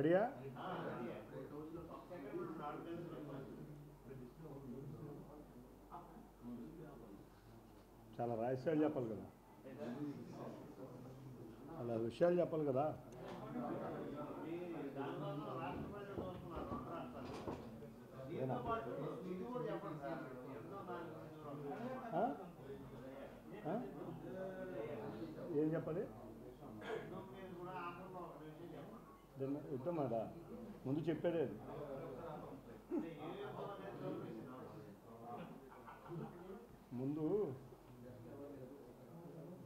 రెడీయా? చాలా రహస్యాలు చెప్పాలి కదా, అలా విషయాలు చెప్పాలి కదా. ఏం చెప్పాలి? యుద్ధం మాట ముందు చెప్పేదే. ముందు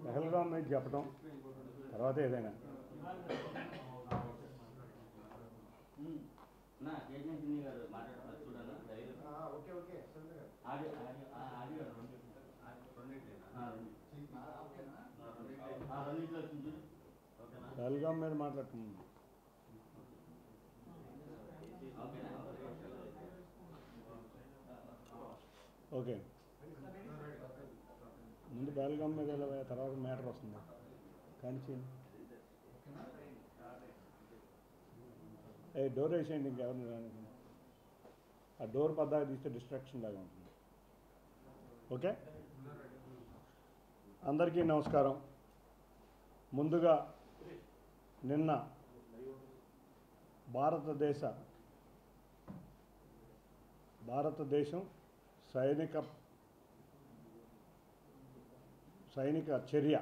పెహల్గామ్ మీద చెప్పడం, తర్వాత ఏదైనా. పెహల్గామ్ మీద మాట్లాడుతున్నాం. ఓకే, ముందు పెహల్గామ్ మీద తర్వాత మ్యాటర్ వస్తుంది. కానీ డోర్ వేసేయండి, ఇంకెవరిని రానికి. ఆ డోర్ పద్దాక తీస్తే డిస్ట్రాక్షన్ లాగా ఉంటుంది. ఓకే, అందరికీ నమస్కారం. ముందుగా నిన్న భారతదేశం సైనిక చర్య,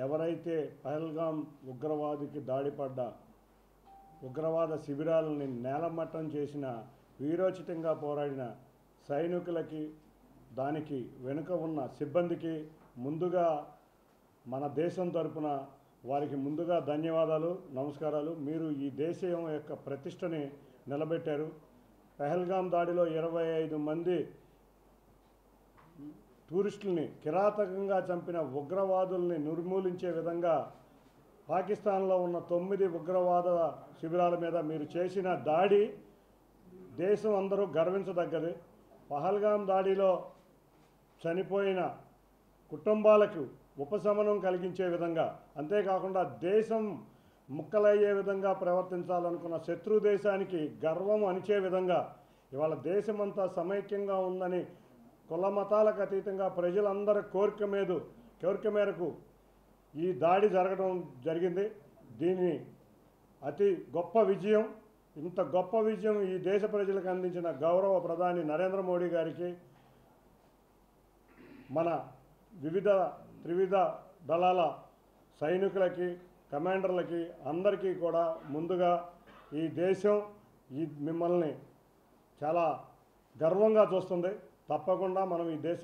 ఎవరైతే పహల్గామ్ ఉగ్రవాదికి దాడిపడ్డ ఉగ్రవాద శిబిరాలని నేలమట్టం చేసిన, వీరోచితంగా పోరాడిన సైనికులకి, దానికి వెనుక ఉన్న సిబ్బందికి ముందుగా మన దేశం తరపున వారికి ముందుగా ధన్యవాదాలు, నమస్కారాలు. మీరు ఈ దేశం యొక్క ప్రతిష్టని నిలబెట్టారు. పహల్గామ్ దాడిలో 25 మంది టూరిస్టుల్ని కిరాతకంగా చంపిన ఉగ్రవాదుల్ని నిర్మూలించే విధంగా పాకిస్తాన్లో ఉన్న 9 ఉగ్రవాద శిబిరాల మీద మీరు చేసిన దాడి దేశం అందరూ గర్వించదగ్గది. పహల్గామ్ దాడిలో చనిపోయిన కుటుంబాలకు ఉపశమనం కలిగించే విధంగా, అంతేకాకుండా దేశం ముక్కలయ్యే విధంగా ప్రవర్తించాలనుకున్న శత్రు దేశానికి గర్వం అనిచే విధంగా ఇవాళ దేశమంతా సమైక్యంగా ఉందని కుల మతాలకు అతీతంగా ప్రజలందరి కోరిక మేరకు ఈ దాడి జరగడం జరిగింది. దీని అతి గొప్ప విజయం, ఇంత గొప్ప విజయం ఈ దేశ ప్రజలకు అందించిన గౌరవ ప్రధాని నరేంద్ర మోడీ గారికి, మన త్రివిధ దళాల సైనికులకి, కమాండర్లకి అందరికీ కూడా ముందుగా ఈ దేశం మిమ్మల్ని చాలా గర్వంగా చూస్తుంది. తప్పకుండా మనం ఈ దేశ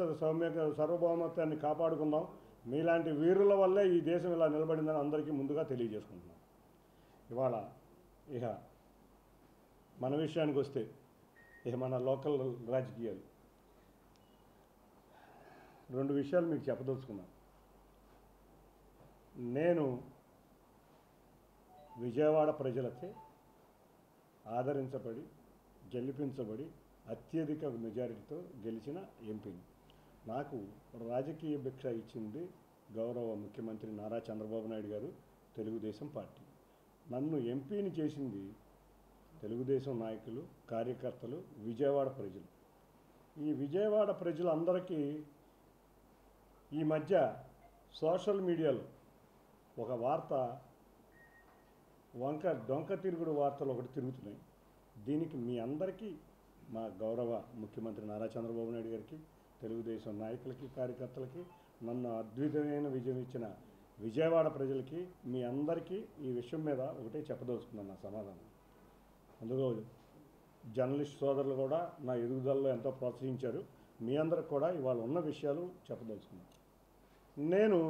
సార్వభౌమత్వాన్ని కాపాడుకుందాం. మీలాంటి వీరుల వల్లే ఈ దేశం ఇలా నిలబడిందని అందరికీ ముందుగా తెలియజేసుకుంటున్నాం. ఇవాళ మన విషయానికి వస్తే, మన లోకల్ రాజకీయాలు 2 విషయాలు మీకు చెప్పదలుచుకున్నాను. నేను విజయవాడ ప్రజలచే ఆదరించబడి, గెలిపించబడి, అత్యధిక మెజారిటీతో గెలిచిన ఎంపీని. నాకు రాజకీయ భిక్ష ఇచ్చింది గౌరవ ముఖ్యమంత్రి నారా చంద్రబాబు నాయుడు గారు, తెలుగుదేశం పార్టీ. నన్ను ఎంపీని చేసింది తెలుగుదేశం నాయకులు, కార్యకర్తలు, విజయవాడ ప్రజలు. ఈ విజయవాడ ప్రజలందరికీ ఈ మధ్య సోషల్ మీడియాలో ఒక వార్త, డొంక తిరుగుడు వార్తలు ఒకటి తిరుగుతున్నాయి. దీనికి మీ అందరికీ, మా గౌరవ ముఖ్యమంత్రి నారా చంద్రబాబు నాయుడు గారికి, తెలుగుదేశం నాయకులకి, కార్యకర్తలకి, నన్ను అద్భుతమైన విజయం ఇచ్చిన విజయవాడ ప్రజలకి, మీ అందరికీ ఈ విషయం మీద ఒకటే చెప్పదలుచుకున్నాను నా సమాధానం. అందులో జర్నలిస్ట్ సోదరులు కూడా నా ఎదుగుదలలో ఎంతో ప్రోత్సహించారు. మీ అందరికి కూడా ఇవాళ ఉన్న విషయాలు చెప్పదలుచుకున్నాను. నేను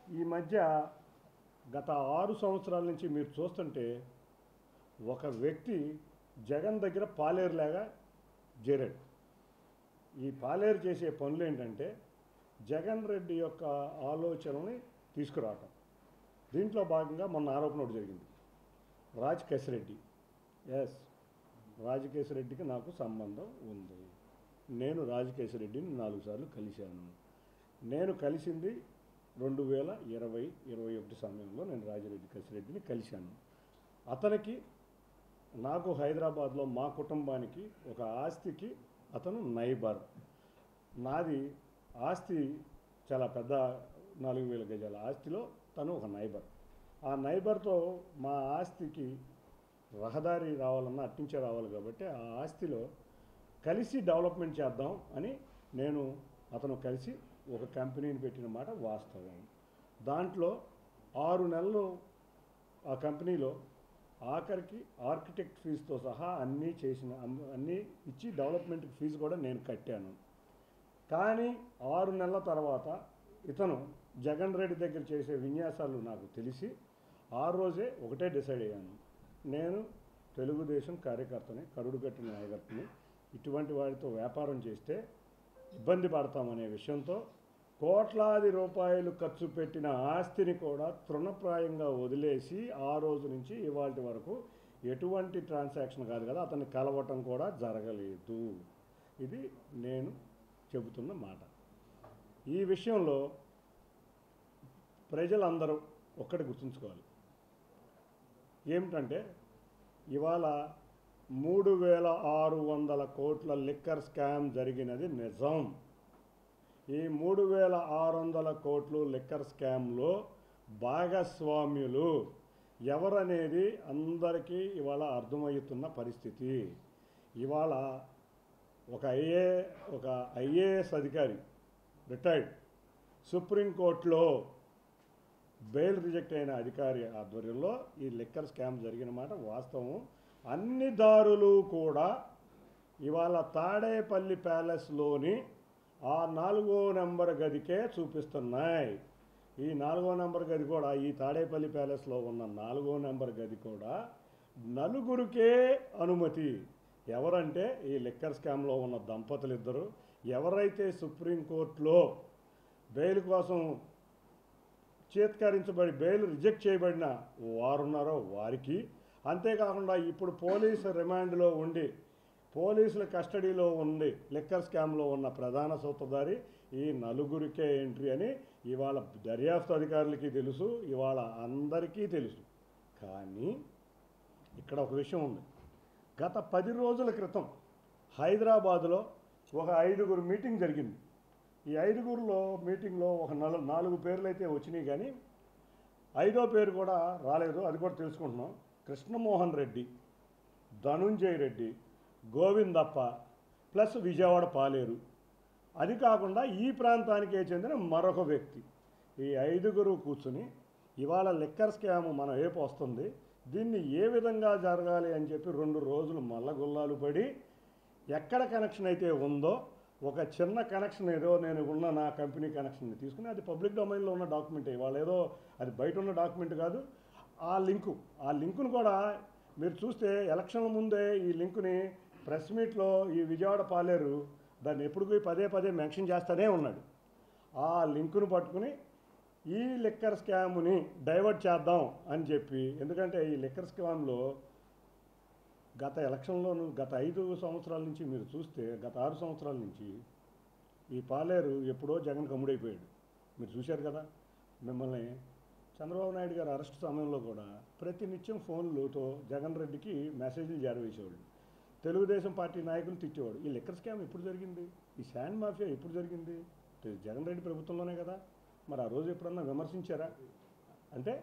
ఈ మధ్య గత 6 సంవత్సరాల నుంచి మీరు చూస్తుంటే ఒక వ్యక్తి జగన్ దగ్గర పాలేరులాగా చేరాడు. ఈ పాలేరు చేసే పనులు ఏంటంటే జగన్ రెడ్డి యొక్క ఆలోచనని తీసుకురావటం. దీంట్లో భాగంగా మొన్న ఆరోపణ ఒకటి జరిగింది. రాజకేశ్రెడ్డి, రాజకేశ్రెడ్డికి నాకు సంబంధం ఉంది. నేను రాజకేశ్రెడ్డిని 4 సార్లు కలిశాను. నేను కలిసింది 2020-21 సమయంలో నేను రాజిరెడ్డి కసిరెడ్డిని కలిశాను. అతనికి నాకు హైదరాబాద్లో మా కుటుంబానికి ఒక ఆస్తికి అతను నైబర్. నాది ఆస్తి చాలా పెద్ద 4000 గజాల ఆస్తిలో తను ఒక నైబర్. ఆ నైబర్తో మా ఆస్తికి రహదారి రావాలన్నా అట్టించే రావాలి కాబట్టి ఆ ఆస్తిలో కలిసి డెవలప్మెంట్ చేద్దాం అని నేను అతను కలిసి ఒక కంపెనీని పెట్టిన మాట వాస్తవం. దాంట్లో 6 నెలలు ఆ కంపెనీలో ఆఖరికి ఆర్కిటెక్ట్ ఫీజుతో సహా అన్నీ ఇచ్చి డెవలప్మెంట్ ఫీజు కూడా నేను కట్టాను. కానీ 6 నెలల తర్వాత ఇతను జగన్ రెడ్డి దగ్గర చేసే విన్యాసాలు నాకు తెలిసి ఆ రోజే ఒకటే డిసైడ్ అయ్యాను. నేను తెలుగుదేశం కార్యకర్తని, కరుడు కట్టిన నాయకత్వని, ఇటువంటి వాడితో వ్యాపారం చేస్తే ఇబ్బంది పడతామనే విషయంతో కోట్లాది రూపాయలు ఖర్చు పెట్టిన ఆస్తిని కూడా తృణప్రాయంగా వదిలేసి ఆ రోజు నుంచి ఇవాళ వరకు ఎటువంటి ట్రాన్సాక్షన్ కాదు కదా, అతన్ని కలవటం కూడా జరగలేదు. ఇది నేను చెబుతున్న మాట. ఈ విషయంలో ప్రజలందరూ ఒక్కటి గుర్తుంచుకోవాలి. ఏమిటంటే ఇవాళ 3600 కోట్ల లిక్కర్ స్కామ్ జరిగినది నిజం. ఈ 3600 కోట్లు లిక్కర్ స్కామ్లో భాగస్వామ్యులు ఎవరనేది అందరికీ ఇవాళ అర్థమవుతున్న పరిస్థితి. ఇవాళ ఒక ఐఏఎస్ అధికారి రిటైర్డ్ సుప్రీంకోర్టులో బెయిల్ రిజెక్ట్ అయిన అధికారి ఆధ్వర్యంలో ఈ లిక్కర్ స్కామ్ జరిగిన మాట వాస్తవం. అన్ని దారులు కూడా ఇవాళ తాడేపల్లి ప్యాలెస్లోని ఆ 4వ నెంబర్ గదికే చూపిస్తున్నాయి. ఈ 4వ నెంబర్ గది కూడా, ఈ తాడేపల్లి ప్యాలెస్లో ఉన్న 4వ నెంబర్ గది కూడా నలుగురికే అనుమతి. ఎవరంటే ఈ లిక్కర్ స్కామ్లో ఉన్న దంపతులు ఇద్దరు, ఎవరైతే సుప్రీంకోర్టులో బెయిల్ కోసం చేత్కరించబడి బెయిల్ రిజెక్ట్ చేయబడిన వారున్నారో వారికి, అంతేకాకుండా ఇప్పుడు పోలీసు రిమాండ్లో ఉండి పోలీసుల కస్టడీలో ఉండి లిక్కర్ స్కామ్లో ఉన్న ప్రధాన సూత్రధారి ఈ నలుగురికే ఎంట్రీ అని ఇవాళ దర్యాప్తు అధికారులకి తెలుసు, ఇవాళ అందరికీ తెలుసు. కానీ ఇక్కడ ఒక విషయం ఉంది. గత 10 రోజుల క్రితం హైదరాబాదులో ఒక 5గురు మీటింగ్ జరిగింది. ఈ 5గురులో మీటింగ్లో ఒక 4 పేర్లు అయితే వచ్చినాయి, కానీ 5వ పేరు కూడా రాలేదు. అది కూడా తెలుసుకుంటున్నాం. కృష్ణమోహన్ రెడ్డి, ధనుంజయ్ రెడ్డి, గోవిందప్ప ప్లస్ విజయవాడ పాలేరు. అది కాకుండా ఈ ప్రాంతానికే చెందిన మరొక వ్యక్తి. ఈ 5గురు కూర్చుని ఇవాళ లిక్కర్ స్కామ్ మన వైపు వస్తుంది, దీన్ని ఏ విధంగా జరగాలి అని చెప్పి 2 రోజులు మల్లగుల్లాలు పడి ఎక్కడ కనెక్షన్ అయితే ఉందో ఒక చిన్న కనెక్షన్ ఏదో నేను ఉన్న నా కంపెనీ కనెక్షన్ని తీసుకుని, అది పబ్లిక్ డొమైన్లో ఉన్న డాక్యుమెంట్, ఇవాళ ఏదో అది బయట ఉన్న డాక్యుమెంట్ కాదు. ఆ లింకును కూడా మీరు చూస్తే ఎలక్షన్ల ముందే ఈ లింకుని ప్రెస్ మీట్లో ఈ విజయవాడ పాలేరు దాన్ని ఎప్పుడు పదే మెన్షన్ చేస్తూనే ఉన్నాడు. ఆ లింకును పట్టుకుని ఈ లిక్కర్ స్కామ్ని డైవర్ట్ చేద్దాం అని చెప్పి, ఎందుకంటే ఈ లిక్కర్ స్కామ్లో గత ఎలక్షన్లోనూ గత 5 సంవత్సరాల నుంచి మీరు చూస్తే, గత 6 సంవత్సరాల నుంచి ఈ పాలేరు ఎప్పుడో జగన్ కమ్ముడైపోయాడు. మీరు చూశారు కదా. మిమ్మల్ని చంద్రబాబు నాయుడు గారు అరెస్ట్ సమయంలో కూడా ప్రతినిత్యం ఫోన్లతో జగన్ రెడ్డికి మెసేజ్లు చేరవేసేవాళ్ళు. తెలుగుదేశం పార్టీ నాయకులు తిట్టేవాడు. ఈ లిక్కర్ స్కామ్ ఎప్పుడు జరిగింది, ఈ శాండ్ మాఫియా ఎప్పుడు జరిగింది, జగన్ రెడ్డి ప్రభుత్వంలోనే కదా. మరి ఆ రోజు ఎప్పుడన్నా విమర్శించారా? అంటే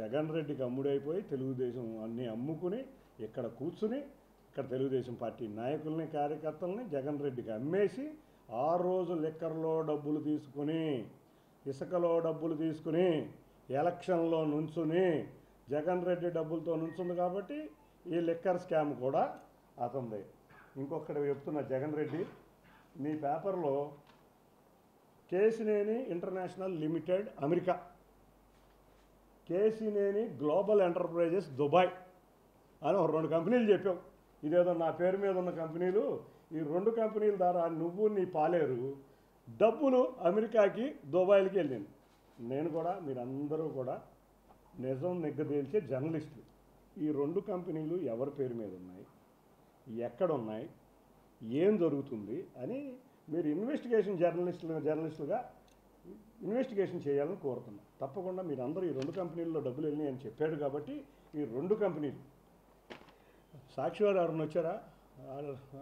జగన్ రెడ్డికి అమ్ముడైపోయి తెలుగుదేశం అన్నీ అమ్ముకుని ఇక్కడ కూర్చుని ఇక్కడ తెలుగుదేశం పార్టీ నాయకుల్ని కార్యకర్తల్ని జగన్ రెడ్డికి అమ్మేసి ఆ రోజు లిక్కర్లో డబ్బులు తీసుకుని, ఇసుకలో డబ్బులు తీసుకుని ఎలక్షన్లో నుంచుని జగన్ రెడ్డి డబ్బులతో నుంచుంది కాబట్టి ఈ లిక్కర్ స్కామ్ కూడా అతనిదే. ఇంకొకటి చెప్తున్న జగన్ రెడ్డి, మీ పేపర్లో Kesineni international limited America, Kesineni global enterprises Dubai అని ఒక 2 కంపెనీలు చెప్పావు. ఇదేదో నా పేరు మీద ఉన్న కంపెనీలు. ఈ 2 కంపెనీల ద్వారా నువ్వు నీ పాలేరు డబ్బులు అమెరికాకి దుబాయ్లకి వెళ్ళింది. నేను కూడా, మీరందరూ కూడా నిజం నిగ్గదీల్చే జర్నలిస్టులు. ఈ 2 కంపెనీలు ఎవరి పేరు మీద ఉన్నాయి, ఎక్కడున్నాయి, ఏం జరుగుతుంది అని మీరు ఇన్వెస్టిగేషన్ జర్నలిస్టులుగా ఇన్వెస్టిగేషన్ చేయాలని కోరుతున్నాను. తప్పకుండా మీరు అందరూ ఈ 2 కంపెనీల్లో డబ్బులు వెళ్ళినాయి అని చెప్పాడు కాబట్టి ఈ 2 కంపెనీలు సాక్షి వారు ఎవరైనా వచ్చారా?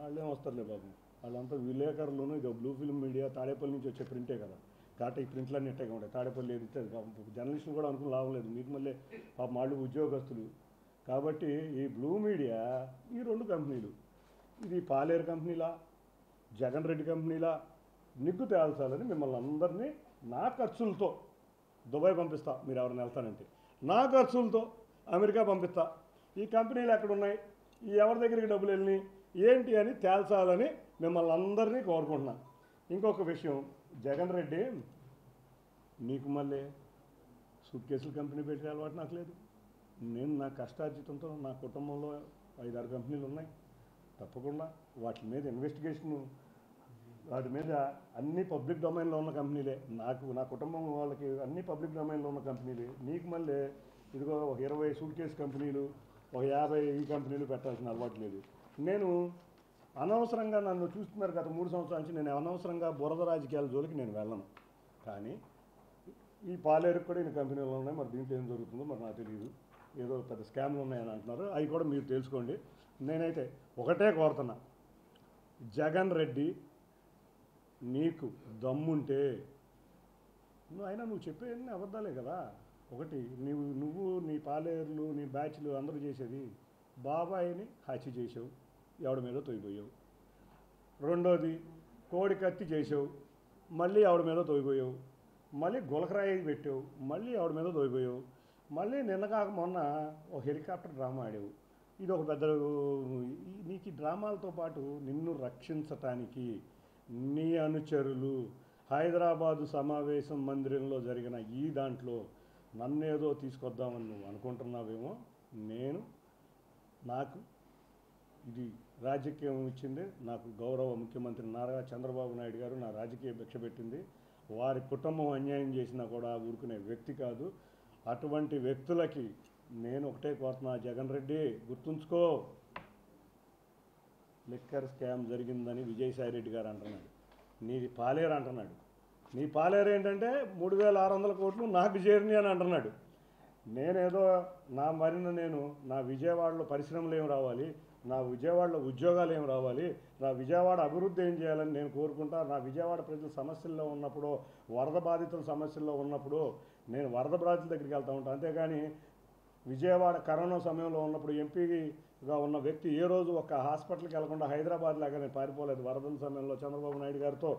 వాళ్ళేం వస్తారులే బాబు, వాళ్ళంతా విలేకరులను ఇక బ్లూ ఫిల్మ్ మీడియా తాడేపల్లి నుంచి వచ్చే ప్రింటే కదా, ఈ ప్రింట్లన్నీ ఎట్టగా ఉంటాయి. తాడేపల్లి ఏది ఇస్తే జర్నలిస్టులు కూడా అనుకుని లాభం లేదు, మీకు మళ్ళీ పాపం వాళ్ళు ఉద్యోగస్తులు. కాబట్టి ఈ బ్లూ మీడియా ఈ 2 కంపెనీలు, ఇది పాలేరు కంపెనీలా జగన్ రెడ్డి కంపెనీలా నిగ్గు తేల్చాలని మిమ్మల్ని అందరినీ నా ఖర్చులతో దుబాయ్ పంపిస్తా, మీరు ఎవరైనా వెళ్తానంటే నా ఖర్చులతో అమెరికా పంపిస్తా. ఈ కంపెనీలు ఎక్కడున్నాయి, ఈ ఎవరి దగ్గరికి డబ్బులు వెళ్ళినాయి ఏంటి అని తేల్చాలని మిమ్మల్ని అందరినీ కోరుకుంటున్నాను. ఇంకొక విషయం, జగన్ రెడ్డి నీకు మళ్ళీ సూట్ కేసులు కంపెనీ పెట్టే అలవాటు నాకు లేదు. నేను నా కష్టార్జితంతో నా కుటుంబంలో 5-6 కంపెనీలు ఉన్నాయి. తప్పకుండా వాటి మీద ఇన్వెస్టిగేషను, వాటి మీద అన్ని పబ్లిక్ డొమైన్లో ఉన్న కంపెనీలే. నా కుటుంబం వాళ్ళకి అన్ని పబ్లిక్ డొమైన్లో ఉన్న కంపెనీలే. నీకు మళ్ళీ ఇదిగో ఒక 20 సూట్ కేసు కంపెనీలు, ఒక 50 ఈ కంపెనీలు పెట్టాల్సిన అలవాటు లేదు. నేను అనవసరంగా నన్ను చూస్తున్నారు గత 3 సంవత్సరాల నుంచి, నేను అనవసరంగా బురద రాజకీయాల జోలికి నేను వెళ్ళను. కానీ ఈ పాలేరుకు కూడా ఇన్ని కంపెనీలు ఉన్నాయి, మరి దీంట్లో ఏం జరుగుతుందో మరి నాకు తెలియదు. ఏదో పెద్ద స్కామ్లు ఉన్నాయని అంటున్నారు, అవి కూడా మీరు తెలుసుకోండి. నేనైతే ఒకటే కోరుతున్నా, జగన్ రెడ్డి నీకు దమ్ముంటే నువ్వు చెప్పేవన్నీ అబద్ధాలే కదా. ఒకటి నువ్వు నీ పాలేరులు నీ బ్యాచ్లు అందరూ చేసేది బాబాయిని హత్య చేసావు, ఎవడి మీద తొయ్యిపోయావు. రెండోది కోడి కత్తి చేసావు, మళ్ళీ ఎవడి మీద తొయ్యిపోయావు. మళ్ళీ గులకరాయి పెట్టావు, మళ్ళీ ఎవడి మీద తొయ్యిపోయావు. మళ్ళీ నిన్న కాక మొన్న ఒక హెలికాప్టర్ డ్రామా ఆడావు. ఇది ఒక పెద్ద, నీకు ఈ డ్రామాలతో పాటు నిన్ను రక్షించటానికి నీ అనుచరులు హైదరాబాదు సమావేశం మందిరంలో జరిగిన ఈ దాంట్లో నన్నేదో తీసుకొద్దామని నువ్వు అనుకుంటున్నావేమో. నాకు ఇది రాజకీయం ఇచ్చింది, నాకు గౌరవ ముఖ్యమంత్రి నారా చంద్రబాబు నాయుడు గారు నా రాజకీయ భిక్ష పెట్టింది. వారి కుటుంబం అన్యాయం చేసినా కూడా ఊరుకునే వ్యక్తి కాదు. అటువంటి వ్యక్తులకి నేను ఒకటే కోరుతున్నా, జగన్ రెడ్డి గుర్తుంచుకో, లిక్కర్ స్కామ్ జరిగిందని విజయసాయి రెడ్డి గారు అంటున్నాడు, నీది పాలేరు అంటున్నాడు. నీ పాలేరు ఏంటంటే 3600 కోట్లు నాకు చేరిని అని అంటున్నాడు. నేనేదో నా విజయవాడలో పరిశ్రమలు ఏం రావాలి, నా విజయవాడలో ఉద్యోగాలు ఏం రావాలి, నా విజయవాడ అభివృద్ధి ఏం చేయాలని నేను కోరుకుంటా. నా విజయవాడ ప్రజల సమస్యల్లో ఉన్నప్పుడు, వరద బాధితుల సమస్యల్లో ఉన్నప్పుడు నేను వరద బాధితుల దగ్గరికి వెళ్తూ ఉంటాను. అంతేగాని విజయవాడ కరోనా సమయంలో ఉన్నప్పుడు ఎంపీగా ఉన్న వ్యక్తి ఏ రోజు ఒక హాస్పిటల్కి వెళ్లకుండా హైదరాబాద్ లాగా నేను పారిపోలేదు. వరదల సమయంలో చంద్రబాబు నాయుడు గారితో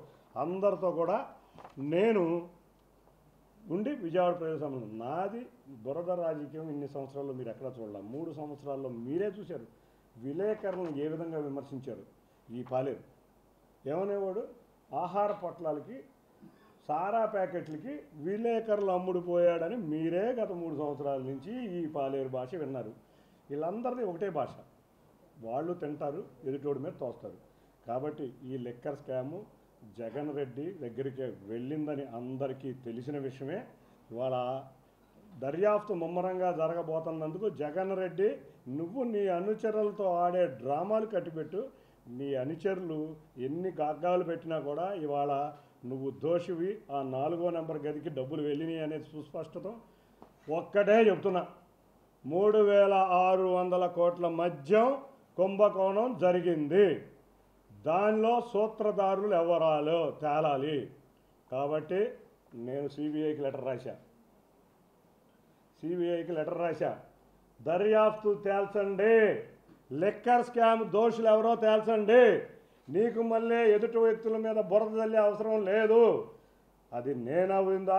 అందరితో కూడా నేను ఉండి విజయవాడ ప్రజల సమయంలో నాది బురద రాజకీయం ఇన్ని సంవత్సరాల్లో మీరు ఎక్కడా చూడాలి. 3 సంవత్సరాల్లో మీరే చూశారు విలేకరులను ఏ విధంగా విమర్శించారు. ఈ పాలేరు ఏమనేవాడు, ఆహార పొట్లాలకి సారా ప్యాకెట్లకి విలేకరులు అమ్ముడుపోయాడని మీరే గత 3 సంవత్సరాల నుంచి ఈ పాలేరు భాష విన్నారు. వీళ్ళందరిది ఒకటే భాష, వాళ్ళు తింటారు, ఎదుటోడి మీద తోస్తారు. కాబట్టి ఈ లిక్కర్ స్కాము జగన్ రెడ్డి దగ్గరికి వెళ్ళిందని అందరికీ తెలిసిన విషయమే. ఇవాళ దర్యాప్తు ముమ్మరంగా జరగబోతున్నందుకు జగన్ రెడ్డి నువ్వు నీ అనుచరులతో ఆడే డ్రామాలు కట్టిపెట్టు. నీ అనుచరులు ఎన్ని గాగ్గాలు పెట్టినా కూడా ఇవాళ నువ్వు దోషివి. ఆ 4వ నెంబర్ గదికి డబ్బులు వెళ్ళినాయి అనేది సుస్పష్టత. ఒక్కటే చెప్తున్నా, 3600 కోట్ల మద్యం కుంభకోణం జరిగింది. దానిలో సూత్రధారులు ఎవరాలో తేలాలి. కాబట్టి నేను సిబిఐకి లెటర్ రాశా, దర్యాప్తు తేల్చండి, లిక్కర్ స్కామ్ దోషులు ఎవరో తేల్చండి. నీకు మళ్ళీ ఎదుటి వ్యక్తుల మీద బురద చల్లే అవసరం లేదు. అది నేనవుందా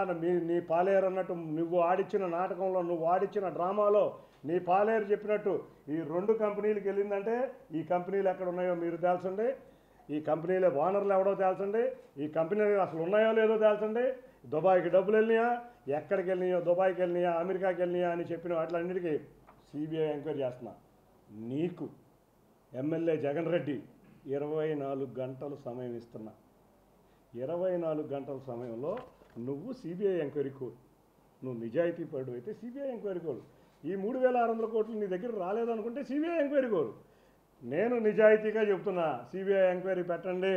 నీ పాలేరు అన్నట్టు నువ్వు ఆడిచ్చిన నాటకంలో, నువ్వు ఆడిచ్చిన డ్రామాలో నీ పాలేరు చెప్పినట్టు ఈ 2 కంపెనీలకు వెళ్ళిందంటే ఈ కంపెనీలు ఎక్కడ ఉన్నాయో మీరు తేల్చండి. ఈ కంపెనీల ఓనర్లు ఎవడో తేల్చండి. ఈ కంపెనీలు అసలు ఉన్నాయో లేదో తేల్చండి. దుబాయ్కి డబ్బులు వెళ్ళినాయా, ఎక్కడికి వెళ్ళినాయో, దుబాయ్కి వెళ్ళినాయా, అమెరికాకి వెళ్ళినాయా అని చెప్పిన వాటిలన్నిటికీ సిబిఐ ఎంక్వైరీ చేస్తున్నా. నీకు ఎమ్మెల్యే జగన్ రెడ్డి 24 గంటలు సమయం ఇస్తున్నా. 24 గంటల సమయంలో నువ్వు సిబిఐ ఎంక్వైరీ కోరు. నువ్వు నిజాయితీ పరుడు అయితే సిబిఐ ఎంక్వైరీ కోరు. ఈ 3600 కోట్లు నీ దగ్గర రాలేదనుకుంటే సిబిఐ ఎంక్వైరీ కోరు. నేను నిజాయితీగా చెప్తున్నా, సిబిఐ ఎంక్వైరీ పెట్టండి.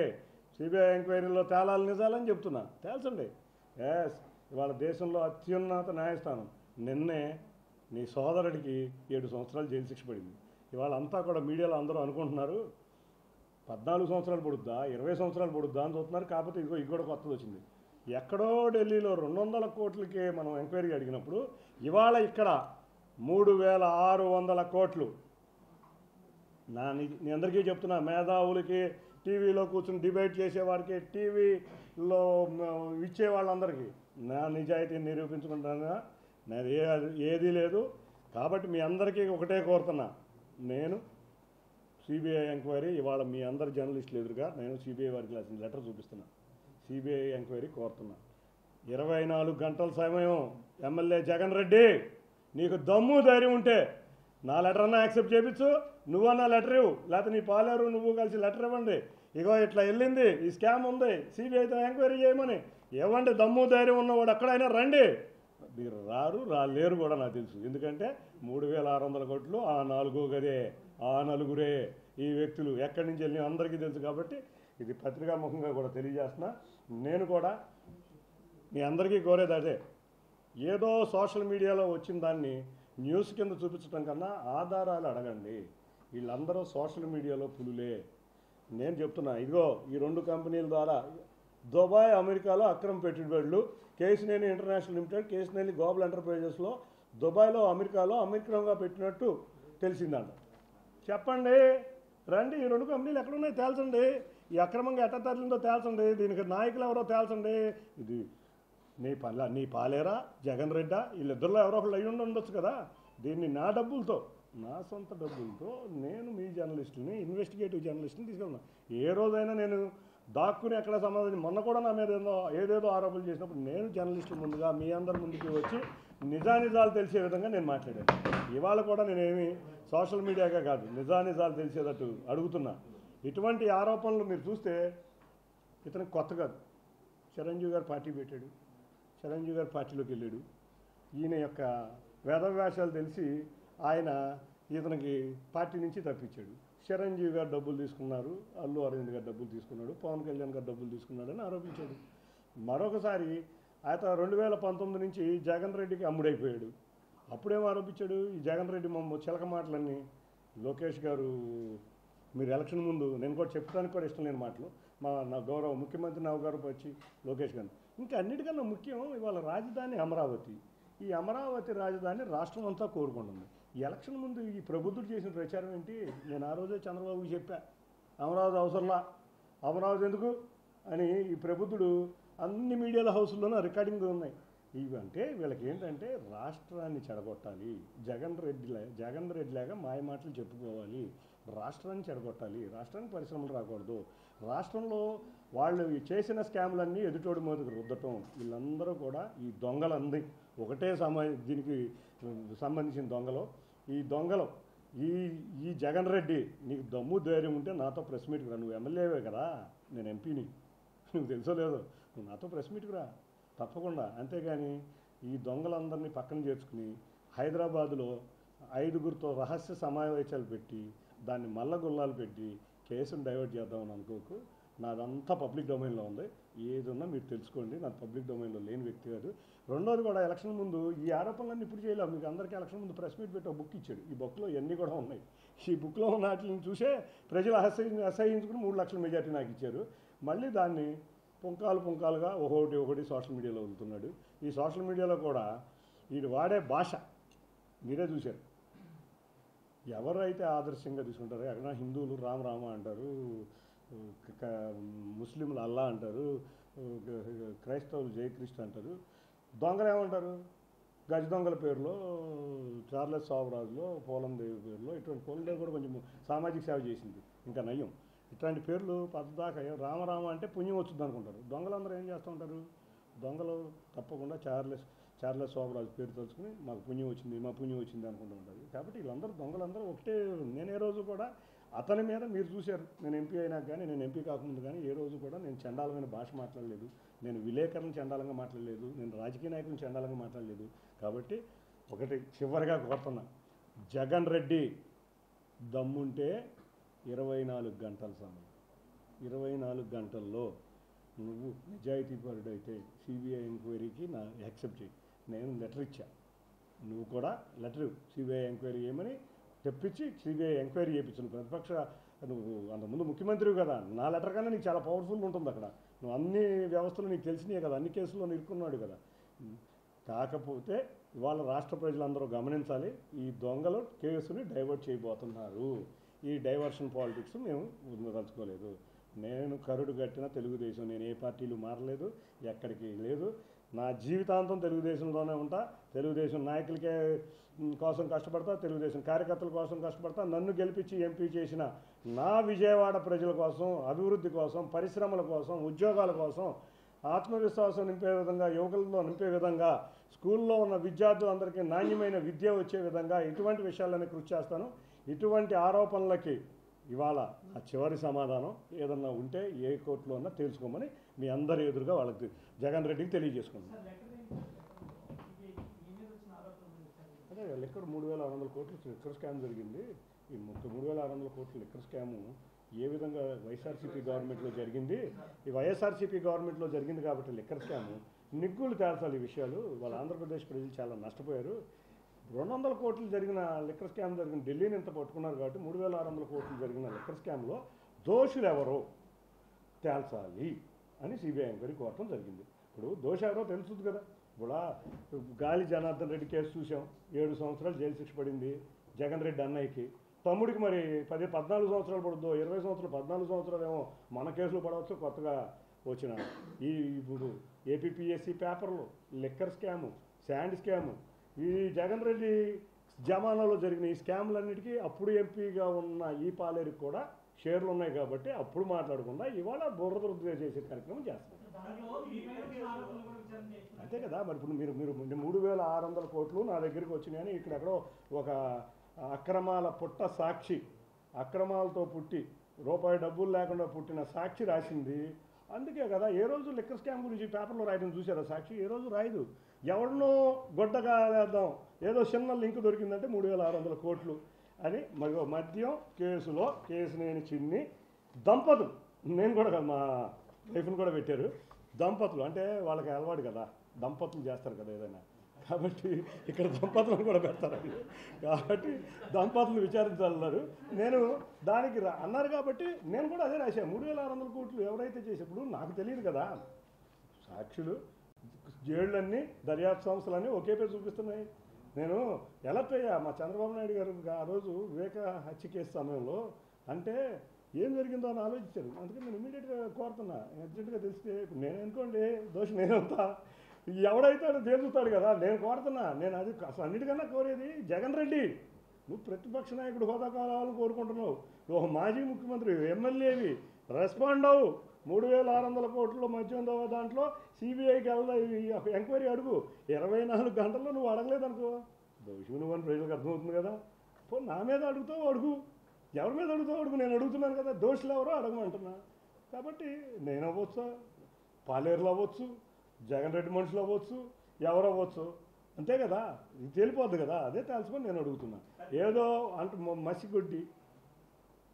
సిబిఐ ఎంక్వైరీలో తేలాలి నిజాలని చెప్తున్నా. తేల్చండి. ఎస్, ఇవాళ దేశంలో అత్యున్నత న్యాయస్థానం నిన్నే నీ సోదరుడికి 7 సంవత్సరాలు జైలు శిక్ష పడింది. ఇవాళ అంతా కూడా మీడియాలో అందరూ అనుకుంటున్నారు 14 సంవత్సరాలు పడుద్దా, 20 సంవత్సరాలు పడుద్దా అని చూస్తున్నారు. కాకపోతే ఇదిగో ఇది కూడా కొత్తది వచ్చింది. ఎక్కడో ఢిల్లీలో 200 కోట్లకే మనం ఎంక్వైరీ అడిగినప్పుడు ఇవాళ ఇక్కడ 3600 కోట్లు. నీ అందరికీ చెప్తున్నా, మేధావులకి, టీవీలో కూర్చుని డిబేట్ చేసేవారికి, టీవీలో ఇచ్చే వాళ్ళందరికీ నా నిజాయితీని నిరూపించుకుంటాను. నాది ఏదీ లేదు. కాబట్టి మీ అందరికీ ఒకటే కోరుతున్నా, నేను సిబిఐ ఎంక్వైరీ ఇవాళ మీ అందరి జర్నలిస్టులు ఎదురుగా నేను సిబిఐ వారికి రాసిన లెటర్ చూపిస్తున్నా. సిబిఐ ఎంక్వైరీ కోరుతున్నా. 24 గంటల సమయం. ఎమ్మెల్యే జగన్ రెడ్డి, నీకు దమ్ము ధైర్యం ఉంటే నా లెటర్ అన్నా యాక్సెప్ట్ చేయించు, నువ్వన్నా లెటర్ ఇవ్వు, లేకపోతే నీ పాలేరు నువ్వు కలిసి లెటర్ ఇవ్వండి. ఇగో ఇట్లా వెళ్ళింది, ఈ స్కామ్ ఉంది, సిబిఐతో ఎంక్వైరీ చేయమని ఇవ్వండి. దమ్ము ధైర్యం ఉన్నవాడు ఎక్కడైనా రండి. మీరు రాలేరు కూడా నాకు తెలుసు. ఎందుకంటే 3600 కోట్లు ఆ 4 గదే, ఆ నలుగురే ఈ వ్యక్తులు ఎక్కడి నుంచి వెళ్ళి అందరికీ తెలుసు. కాబట్టి ఇది పత్రికాముఖంగా కూడా తెలియజేస్తున్నా. నేను కూడా మీ అందరికీ కోరేది అదే, ఏదో సోషల్ మీడియాలో వచ్చిన దాన్ని న్యూస్ కింద చూపించడం కన్నా ఆధారాలు అడగండి. వీళ్ళందరూ సోషల్ మీడియాలో పులులే. నేను చెప్తున్నా, ఇదిగో ఈ 2 కంపెనీల ద్వారా దుబాయ్, అమెరికాలో అక్రమ పెట్టుబడులు, Kesineni international limited, Kesineni global ఎంటర్ప్రైజెస్లో దుబాయ్లో, అమెరికాలో అమెరికంగా పెట్టినట్టు తెలిసిందంట. చెప్పండి, రండి, ఈ 2 కంపెనీలు ఎక్కడున్నాయి తేల్చండి. ఈ అక్రమంగా ఎట్ట తరలిందో తేల్చండి. దీనికి నాయకులు ఎవరో తేల్చండి. ఇది నీ పాలేరా, జగన్ రెడ్డా, వీళ్ళిద్దరిలో ఎవరో ఒకళ్ళు అయ్యి ఉండొచ్చు కదా. దీన్ని నా డబ్బులతో, నా సొంత డబ్బులతో నేను మీ జర్నలిస్టుని, ఇన్వెస్టిగేటివ్ జర్నలిస్టుని తీసుకెళ్ళినా. ఏ రోజైనా నేను దాక్కుని ఎక్కడ సమాధానం, మొన్న కూడా నా మీద ఏదేదో ఆరోపణలు చేసినప్పుడు నేను జర్నలిస్టుల ముందుగా మీ అందరి ముందుకు వచ్చి నిజానిజాలు తెలిసే విధంగా నేను మాట్లాడాను. ఇవాళ కూడా నేనేమి సోషల్ మీడియాగా కాదు, నిజానిజాలు తెలిసేటట్టు అడుగుతున్నా. ఇటువంటి ఆరోపణలు మీరు చూస్తే ఇతనికి కొత్త కాదు. చిరంజీవి గారు పార్టీ పెట్టాడు, చిరంజీవి గారు పార్టీలోకి వెళ్ళాడు. ఈయన యొక్క వేదవ్యాసాలు తెలిసి ఆయన ఇతనికి పార్టీ నుంచి తప్పించాడు. చిరంజీవి గారు డబ్బులు తీసుకున్నారు, అల్లు అరవింద్ గారు డబ్బులు తీసుకున్నాడు, పవన్ కళ్యాణ్ గారు డబ్బులు తీసుకున్నాడని ఆరోపించాడు. మరొకసారి ఆయన 2019 నుంచి జగన్ రెడ్డికి అమ్ముడైపోయాడు. అప్పుడేం ఆరోపించాడు, ఈ జగన్ రెడ్డి చిలక మాటలన్నీ లోకేష్ గారు, మీరు ఎలక్షన్ ముందు, నేను కూడా చెప్పడానికి కూడా ఇష్టం లేని మాటలు, నా గౌరవ ముఖ్యమంత్రి నవ్వు గారు వచ్చి లోకేష్ గారు, ఇంకా అన్నిటికన్నా ముఖ్యం ఇవాళ రాజధాని అమరావతి. ఈ అమరావతి రాజధాని రాష్ట్రం అంతా కోరుకుంటుంది. ఈ ఎలక్షన్ ముందు ఈ ప్రబుద్ధుడు చేసిన ప్రచారం ఏంటి? నేను ఆ రోజే చంద్రబాబుకి చెప్పా, అమరావతి అవసరంలా, అమరావతి ఎందుకు అని. ఈ ప్రబుద్ధుడు అన్ని మీడియాల హౌస్లోనూ రికార్డింగ్ ఉన్నాయి. ఇవి అంటే వీళ్ళకి ఏంటంటే రాష్ట్రాన్ని చెడగొట్టాలి, జగన్ రెడ్డిలాగా మాయ మాటలు చెప్పుకోవాలి, రాష్ట్రాన్ని చెడగొట్టాలి, రాష్ట్రానికి పరిశ్రమలు రాకూడదు, రాష్ట్రంలో వాళ్ళు చేసిన స్కామ్లన్నీ ఎదుటోడి మీదకి రుద్దటం. వీళ్ళందరూ కూడా ఈ దొంగలంది ఒకటే దీనికి సంబంధించిన దొంగలు. ఈ దొంగలు ఈ జగన్ రెడ్డి, నీకు దమ్ము ధైర్యం ఉంటే నాతో ప్రెస్ మీట్కి రా. నువ్వు ఎమ్మెల్యేవే కదా, నేను ఎంపీని, నువ్వు తెలుసో లేదో, నువ్వు నాతో ప్రెస్ మీట్కి రా తప్పకుండా. అంతేగాని ఈ దొంగలందరినీ పక్కన చేర్చుకుని హైదరాబాదులో 5గురితో రహస్య సమావేశాలు పెట్టి దాన్ని మల్లగుల్లాలు పెట్టి కేసును డైవర్ట్ చేద్దామని అనుకోకు. నాదంతా పబ్లిక్ డొమైన్లో ఉంది, ఏదన్నా మీరు తెలుసుకోండి. నాకు పబ్లిక్ డొమైన్లో లేని వ్యక్తి కాదు. రెండోది కూడా ఎలక్షన్ ముందు ఈ ఆరోపణలన్నీ ఇప్పుడు చేయలేము. మీకు అందరికీ ఎలక్షన్ ముందు ప్రెస్ మీట్ పెట్టి ఒక బుక్ ఇచ్చాడు. ఈ బుక్లో ఇవన్నీ కూడా ఉన్నాయి. ఈ బుక్లో ఉన్న వాటిని చూసే ప్రజలు అసహించుకుని 3 లక్షల మెజార్టీ నాకు ఇచ్చారు. మళ్ళీ దాన్ని పుంకాలుగా ఒకటి సోషల్ మీడియాలో వదులుతున్నాడు. ఈ సోషల్ మీడియాలో కూడా వీడు వాడే భాష మీరే చూశారు. ఎవరైతే ఆదర్శంగా తీసుకుంటారో, ఎక్కడ హిందువులు రామ అంటారు, ముస్లింలు అల్లా అంటారు, క్రైస్తవులు జయక్రిస్తు అంటారు, దొంగలు ఏమంటారు, గజ దొంగల పేరులో, చార్లెస్ సావరాజులో, పోలందేవి పేరులో, ఇటువంటి పోలందేవి కూడా కొంచెం సామాజిక సేవ చేసింది, ఇంకా నయం. ఇట్లాంటి పేర్లు పద్దాకా రామ అంటే పుణ్యం వచ్చింది అనుకుంటారు. దొంగలందరూ ఏం చేస్తూ ఉంటారు, దొంగలు తప్పకుండా చార్లెస్ శోభరాజు పేరు తలుచుకుని మాకు పుణ్యం వచ్చింది, మా పుణ్యం వచ్చింది అనుకుంటూ ఉంటారు. కాబట్టి వీళ్ళందరూ దొంగలందరూ ఒకటే. నేను ఏ రోజు కూడా అతని మీద మీరు చూశారు, నేను ఎంపీ అయినాక కానీ, నేను ఎంపీ కాకముందు కానీ ఏ రోజు కూడా నేను చండాలమైన భాష మాట్లాడలేదు, నేను విలేకరులను చండాలంగా మాట్లాడలేదు, నేను రాజకీయ నాయకులను చండాలంగా మాట్లాడలేదు. కాబట్టి ఒకటి చివరిగా కోరుతున్నా, జగన్ రెడ్డి దమ్ముంటే 24 గంటల సమయం, 24 గంటల్లో నువ్వు నిజాయితీపరుడు అయితే సిబిఐ ఎంక్వైరీకి నా యాక్సెప్ట్ చేయి. నేను లెటర్ ఇచ్చా, నువ్వు కూడా లెటర్ సిబిఐ ఎంక్వైరీ చేయమని తెప్పించి సిబిఐ ఎంక్వైరీ చేయించు. ప్రతిపక్ష నువ్వు అంతకుముందు ముఖ్యమంత్రివి కదా, నా లెటర్ కన్నా నీకు చాలా పవర్ఫుల్ ఉంటుంది అక్కడ. నువ్వు అన్ని వ్యవస్థలు నీకు తెలిసినాయి కదా, అన్ని కేసుల్లో ఇరుక్కున్నాడు కదా. కాకపోతే ఇవాళ రాష్ట్ర ప్రజలందరూ గమనించాలి, ఈ దొంగలు కేసుని డైవర్ట్ చేయబోతున్నారు. ఈ డైవర్షన్ పాలిటిక్స్ మేము దలుచుకోలేదు. నేను కరుడు కట్టిన తెలుగుదేశం, నేను ఏ పార్టీలు మారలేదు, ఎక్కడికి లేదు. నా జీవితాంతం తెలుగుదేశంలోనే ఉంటా. తెలుగుదేశం నాయకులకే కోసం కష్టపడతా, తెలుగుదేశం కార్యకర్తల కోసం కష్టపడతా. నన్ను గెలిపించి ఎంపీ చేసిన నా విజయవాడ ప్రజల కోసం, అభివృద్ధి కోసం, పరిశ్రమల కోసం, ఉద్యోగాల కోసం, ఆత్మవిశ్వాసం నింపే విధంగా, యువకులతో నింపే విధంగా, స్కూల్లో ఉన్న విద్యార్థులందరికీ నాణ్యమైన విద్య వచ్చే విధంగా ఇటువంటి విషయాలని కృషి చేస్తాను. ఇటువంటి ఆరోపణలకి ఇవాళ నా చివరి సమాధానం ఏదన్నా ఉంటే ఏ కోర్టులో ఉన్నా తెలుసుకోమని మీ అందరి ఎదురుగా వాళ్ళకి జగన్ రెడ్డికి తెలియజేసుకున్నాను. అదే లిక్కర్ 3600 కోట్లు లిక్కర్ స్కామ్ జరిగింది. ఈ 3600 కోట్ల లిక్కర్ స్కాము ఏ విధంగా వైఎస్ఆర్సీపీ గవర్నమెంట్లో జరిగింది, ఈ వైఎస్ఆర్సీపీ గవర్నమెంట్లో జరిగింది కాబట్టి లిక్కర్ స్కాము నిగ్గులు తేల్చాలి. ఈ విషయాలు వాళ్ళ ఆంధ్రప్రదేశ్ ప్రజలు చాలా నష్టపోయారు. 200 కోట్లు జరిగిన లిక్కర్ స్కామ్ జరిగిన ఢిల్లీని ఇంత పట్టుకున్నారు కాబట్టి 3600 కోట్లు జరిగిన లిక్కర్ స్కామ్లో దోషులు ఎవరో తేల్చాలి అని సిబిఐ ఎంక్వైరీ కోరటం జరిగింది. ఇప్పుడు దోష ఎవరో తెలుస్తుంది కదా. ఇప్పుడు గాలి జనార్దన్ రెడ్డి కేసు చూసాం, 7 సంవత్సరాలు జైలు శిక్ష పడింది జగన్ రెడ్డి అన్నయ్యకి. తమ్ముడికి మరి 14 సంవత్సరాలు పడుతుందో, 20 సంవత్సరాలు, 14 సంవత్సరాలు ఏమో మన కేసులు పడవచ్చు. కొత్తగా వచ్చిన ఇప్పుడు ఏపీపీఎస్సీ పేపర్లు, లిక్కర్ స్కాము, శాండ్ స్కాము, ఈ జగన్ రెడ్డి జమానాలో జరిగిన ఈ స్కామ్లన్నిటికీ అప్పుడు ఎంపీగా ఉన్న ఈ పాలేరికి కూడా షేర్లు ఉన్నాయి కాబట్టి అప్పుడు మాట్లాడకుండా ఇవాళ బుర్రదురుద్దుగా చేసే కార్యక్రమం చేస్తాం. అంతే కదా. మరి ఇప్పుడు మీరు 3600 కోట్లు నా దగ్గరికి వచ్చినాయని ఇక్కడెక్కడో ఒక అక్రమాల పుట్ట సాక్షి, అక్రమాలతో పుట్టి రూపాయి డబ్బులు లేకుండా పుట్టిన సాక్షి రాసింది. అందుకే కదా ఏ రోజు లిక్కర్ స్కామ్ గురించి పేపర్లో రాయడం చూసారా సాక్షి? ఏ రోజు రాయదు. ఎవరినో గొడ్డగా వేద్దాం, ఏదో చిన్న లింక్ దొరికిందంటే 3600 కోట్లు అని. మరి మద్యం కేసులో కేసినేని చిన్ని దంపతులు, నేను కూడా మా వైఫ్ని కూడా పెట్టారు. దంపతులు అంటే వాళ్ళకి అలవాటు కదా, దంపతులు చేస్తారు కదా ఏదైనా, కాబట్టి ఇక్కడ దంపతులను కూడా పెడతారండి. కాబట్టి దంపతులు విచారించాలన్నారు. నేను దానికి అన్నారు కాబట్టి నేను కూడా అదే రాశాను. 3600 కోట్లు ఎవరైతే చేసేప్పుడు నాకు తెలియదు కదా. సాక్షులు, జైళ్ళన్నీ, దర్యాప్తు సంస్థలన్నీ ఒకే పేరు చూపిస్తున్నాయి. నేను ఎలర్ట్ అయ్యా. మా చంద్రబాబు నాయుడు గారు ఆ రోజు వివేక హత్య కేసు సమయంలో అంటే ఏం జరిగిందో అని ఆలోచించారు. అందుకని నేను ఇమీడియట్గా కోరుతున్నా, అర్జెంటుగా తెలిస్తే ఇప్పుడు నేను అనుకోండి దోషి నేనంతా, ఎవడైతే తేల్చుతాడు కదా. నేను కోరుతున్నా, నేను అది అసలు అన్నిటికన్నా కోరేది జగన్ రెడ్డి, నువ్వు ప్రతిపక్ష నాయకుడు హోదా కావాలని కోరుకుంటున్నావు, నువ్వు ఒక మాజీ ముఖ్యమంత్రి, ఎమ్మెల్యేవి, రెస్పాండ్ అవ్వు. 3600 కోట్ల మద్యం దాంట్లో సిబిఐకి ఎంక్వైరీ అడుగు. 24 గంటల్లో నువ్వు అడగలేదనుకో దోషి నువ్వు అని ప్రజలకు అర్థమవుతుంది కదా. పో నా మీద అడుగుతావు అడుగు, ఎవరి మీద అడుగుతావు అడుగు. నేను అడుగుతున్నాను కదా, దోషులు ఎవరో అడగమంటున్నా. కాబట్టి నేను అవ్వచ్చు, పాలేరులు అవ్వచ్చు, జగన్ రెడ్డి మనుషులు అవ్వచ్చు, ఎవరు అవ్వచ్చు, అంతే కదా. ఇది తేలిపోద్ది కదా. అదే తెలుసుకొని నేను అడుగుతున్నా. ఏదో అంటే మసిగొడ్డి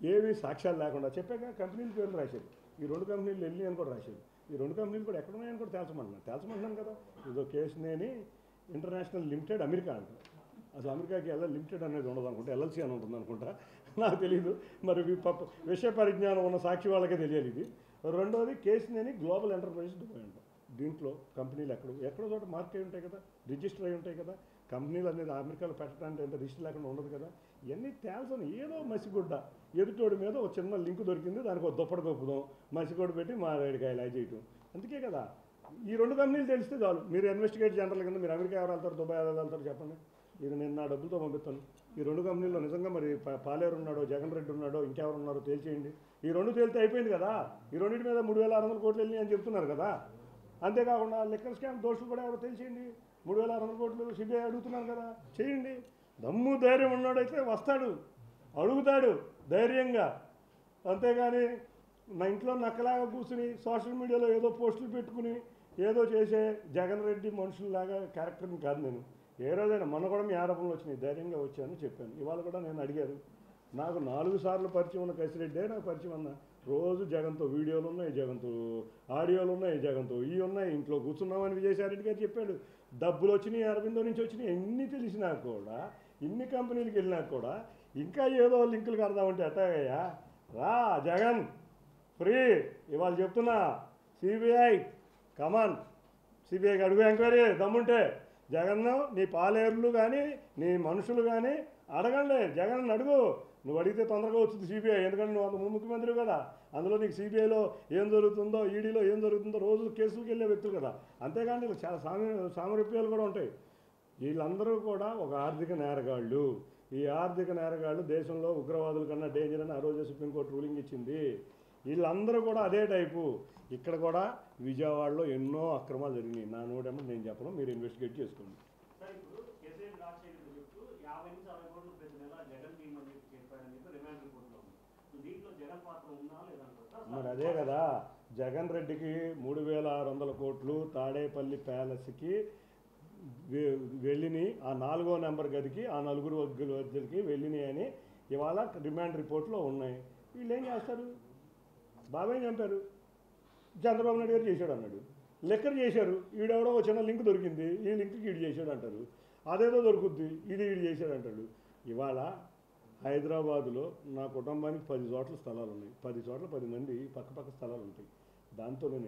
ఏవి సాక్ష్యాలు లేకుండా చెప్పాక కంపెనీల పేర్లు రాశారు. ఈ 2 కంపెనీలు వెళ్ళి అని కూడా రాశారు. ఈ 2 కంపెనీలు కూడా ఎక్కడున్నాయని కూడా తేల్చమంటున్నాను కదా. ఇదో కేసునేని ఇంటర్నేషనల్ లిమిటెడ్ అమెరికా అంట. అసలు అమెరికాకి లిమిటెడ్ అనేది ఉండదు అనుకుంటా, ఎల్ఎల్సీ అని ఉంటుంది అనుకుంటా, నాకు తెలియదు. మరి విషయ పరిజ్ఞానం ఉన్న సాక్షి వాళ్ళకే తెలియాలి ఇది. రెండోది కేసునేని గ్లోబల్ ఎంటర్ప్రైజెస్ దుబాయ్ అంట. దీంట్లో కంపెనీలు ఎక్కడో చోట మార్క్ అయి ఉంటాయి కదా, రిజిస్టర్ అయి ఉంటాయి కదా. కంపెనీలు అనేది అమెరికాలో పెట్టడానికి అంటే రిజిస్టర్ లేకుండా ఉండదు కదా. ఇవన్నీ తేల్చని ఏదో మసిగుడ్డ ఎదుటోడి మీద ఒక చిన్న లింక్ దొరికింది, దానికి ఒక దుప్పటి కప్పుదాం, మసిగుడ్డ పెట్టి మా వేడికాయలు అయి చేయటం. అందుకే కదా ఈ 2 కంపెనీలు తెలిస్తే చాలు. మీరు ఇన్వెస్టిగేట్ జనరల్ కింద మీరు అమెరికా ఎవరు వెళ్తారు, దుబాయ్ ఎవరు వెళ్తారు చెప్పండి. ఇది నేను నా డబ్బులతో పంపిస్తాను. ఈ 2 కంపెనీల్లో నిజంగా మరి పాలేరు ఉన్నాడో, జగన్ రెడ్డి ఉన్నాడో, ఇంకెవరు ఉన్నారో తేల్చేయండి. ఈ 2 తేలితే అయిపోయింది కదా. ఈ 2 మీద 3600 కోట్లు వెళ్ళి అని చెప్తున్నారు కదా. అంతేకాకుండా లిక్కర్ స్కామ్ దోషులు కూడా ఎవరో తెలిసేయండి. 3600 కోట్లు సిబిఐ అడుగుతున్నారు కదా, చేయండి. దమ్ము ధైర్యం ఉన్నాడైతే వస్తాడు, అడుగుతాడు ధైర్యంగా. అంతేగాని నా ఇంట్లో నక్కలాగా కూర్చుని సోషల్ మీడియాలో ఏదో పోస్టులు పెట్టుకుని ఏదో చేసే జగన్ రెడ్డి మనుషుల్లాగా క్యారెక్టర్ని కాదు నేను. ఏ రోజైనా మొన్న కూడా మీ ఆరోపణలు వచ్చినాయి, ధైర్యంగా వచ్చాను చెప్పాను. ఇవాళ కూడా నేను అడిగారు నాకు 4 సార్లు పరిచయం ఉన్న కసిరెడ్డే నాకు పరిచయం అన్న. రోజు జగన్తో వీడియోలు ఉన్నాయి, జగన్తో ఆడియోలు ఉన్నాయి, జగన్తో ఇవి ఉన్నాయి. ఇంట్లో కూర్చున్నామని విజయసాయిరెడ్డి గారు చెప్పాడు. డబ్బులు వచ్చినాయి, అరవిందో నుంచి వచ్చినాయి, ఎన్ని తెలిసినా కూడా, ఇన్ని కంపెనీలకు వెళ్ళినా కూడా ఇంకా ఏదో లింకులు కడదామంటే ఎట్టాగయ్యా? రా జగన్ ఫ్రీ. ఇవాళ చెప్తున్నా, సిబిఐ కమాన్, సిబిఐకి అడుగు ఎంక్వైరీ దమ్ముంటే. జగన్ నీ పాలేరులు కానీ నీ మనుషులు కానీ అడగండి, జగన్ అడుగు. నువ్వు అడిగితే తొందరగా వచ్చింది సిబిఐ, ఎందుకంటే నువ్వు అంత ముఖ్యమంత్రి కదా. అందులో నీకు సిబిఐలో ఏం జరుగుతుందో, ఈడీలో ఏం జరుగుతుందో రోజు కేసులకు వెళ్ళే వ్యక్తులు కదా. అంతేగాని వీళ్ళు చాలా సామరూప్యాలు కూడా ఉంటాయి. వీళ్ళందరూ కూడా ఒక ఆర్థిక నేరగాళ్ళు. ఈ ఆర్థిక నేరగాళ్ళు దేశంలో ఉగ్రవాదుల కన్నా డేంజర్ అని ఆ రోజు సుప్రీంకోర్టు రూలింగ్ ఇచ్చింది. వీళ్ళందరూ కూడా అదే టైపు. ఇక్కడ కూడా విజయవాడలో ఎన్నో అక్రమాలు జరిగినాయి. నా నోటేమో నేను చెప్పను, మీరు ఇన్వెస్టిగేట్ చేసుకోండి. మరి అదే కదా, జగన్ రెడ్డికి 3600 కోట్లు తాడేపల్లి ప్యాలెస్కి వెళ్ళినాయి. ఆ 4వ నెంబర్ గదికి ఆ 4 వ్యక్తులకి వెళ్ళినాయి అని ఇవాళ రిమాండ్ రిపోర్ట్లో ఉన్నాయి. వీళ్ళు ఏం చేస్తారు? బాబాయ్ చంపారు, చంద్రబాబు నాయుడు గారు చేశాడు అన్నాడు. లెక్కర్ చేశారు, ఈడెవడో చిన్న లింక్ దొరికింది, ఈ లింక్కి ఈడు చేశాడు అంటారు. అదేదో దొరుకుద్ది, ఇది ఈడు చేశాడు అంటాడు. ఇవాళ హైదరాబాదులో నా కుటుంబానికి 10 చోట్ల స్థలాలు ఉన్నాయి. 10 చోట్ల 10 మంది పక్క స్థలాలు ఉంటాయి. దాంతో నేను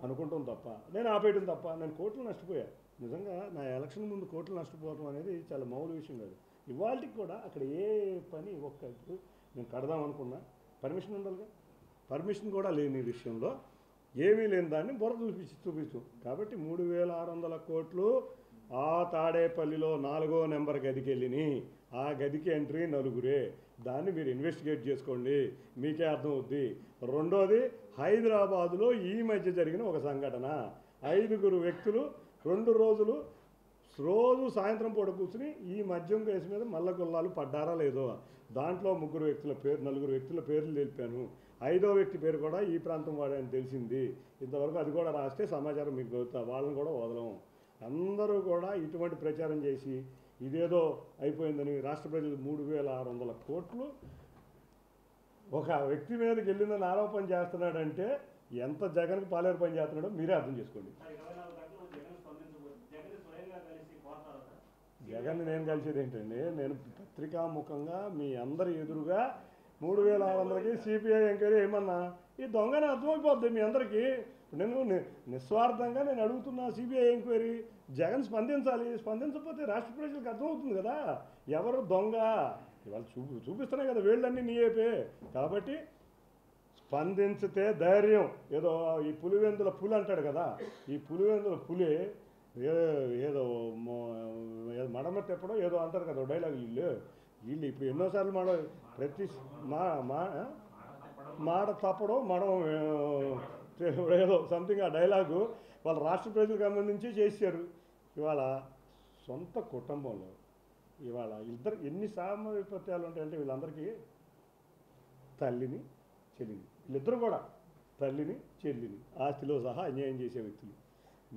అనుకుంటాం తప్ప, నేను ఆపేయడం తప్ప, నేను కోట్లు నష్టపోయా. నిజంగా నా ఎలక్షన్ ముందు కోట్లు నష్టపోవడం అనేది చాలా మామూలు విషయం కాదు. ఇవాళకి కూడా అక్కడ ఏ పని ఒక్కప్పుడు నేను కడదాం అనుకున్నా పర్మిషన్ ఉండాలిగా. పర్మిషన్ కూడా లేని విషయంలో ఏమీ లేని దాన్ని బుర్ర చూపిస్తాం. కాబట్టి 3600 కోట్లు ఆ తాడేపల్లిలో 4వ నెంబర్ గదికి వెళ్ళినాయి. ఆ గదికి ఎంట్రీ 4గురే. దాన్ని మీరు ఇన్వెస్టిగేట్ చేసుకోండి, మీకే అర్థమవుద్ది. రెండోది, హైదరాబాదులో ఈ మధ్య జరిగిన ఒక సంఘటన. 5 వ్యక్తులు 2 రోజులు రోజు సాయంత్రం పూట కూర్చుని ఈ మద్యం కేసు మీద మల్లగుల్లాలు పడ్డారా లేదో, దాంట్లో 4 వ్యక్తుల పేర్లు తెలిపాను. 5వ వ్యక్తి పేరు కూడా ఈ ప్రాంతం వాడని తెలిసింది. ఇంతవరకు అది కూడా రాస్తే సమాచారం మీకు దొరుకుతా, వాళ్ళని కూడా వదలం. అందరూ కూడా ఇటువంటి ప్రచారం చేసి ఇదేదో అయిపోయిందని రాష్ట్ర ప్రజలు 3600 కోట్లు ఒక వ్యక్తి మీదకి వెళ్ళిందని ఆరోపణ చేస్తున్నాడంటే ఎంత జగన్కి పాలేరు పని చేస్తున్నాడో మీరే అర్థం చేసుకోండి. జగన్ నేను కలిసేది ఏంటండి, నేను పత్రికాముఖంగా మీ అందరి ఎదురుగా 3600కి సిబిఐ ఎంక్వైరీ ఏమన్నా ఈ దొంగని అర్థమైపోద్ది మీ అందరికీ. నేను నిస్వార్థంగా నేను అడుగుతున్నా సిబిఐ ఎంక్వైరీ. జగన్ స్పందించాలి, స్పందించకపోతే రాష్ట్ర ప్రజలకు అర్థమవుతుంది కదా ఎవరు దొంగ. ఇవాళ చూపిస్తున్నాయి కదా వేళ్ళన్నీ నీయేపే. కాబట్టి స్పందించితే ధైర్యం. ఏదో ఈ పులివెందుల పులి అంటాడు కదా, ఈ పులివెందుల పులి ఏదో మడమ తెప్పడం ఏదో అంటారు కదా డైలాగ్. వీళ్ళు ఇప్పుడు ఎన్నోసార్లు ప్రతి మాట తప్పడం మడం ఏదో సంథింగ్ ఆ డైలాగు వాళ్ళ రాష్ట్ర ప్రజలకు సంబంధించి చేశారు. ఇవాళ సొంత కుటుంబంలో ఇవాళ ఇద్దరు ఎన్ని సామర్థ్యాలు ఉంటాయంటే వీళ్ళందరికీ తల్లిని చెల్లిని, వీళ్ళిద్దరూ కూడా తల్లిని చెల్లిని ఆస్తిలో సహా అన్యాయం చేసే వ్యక్తులు.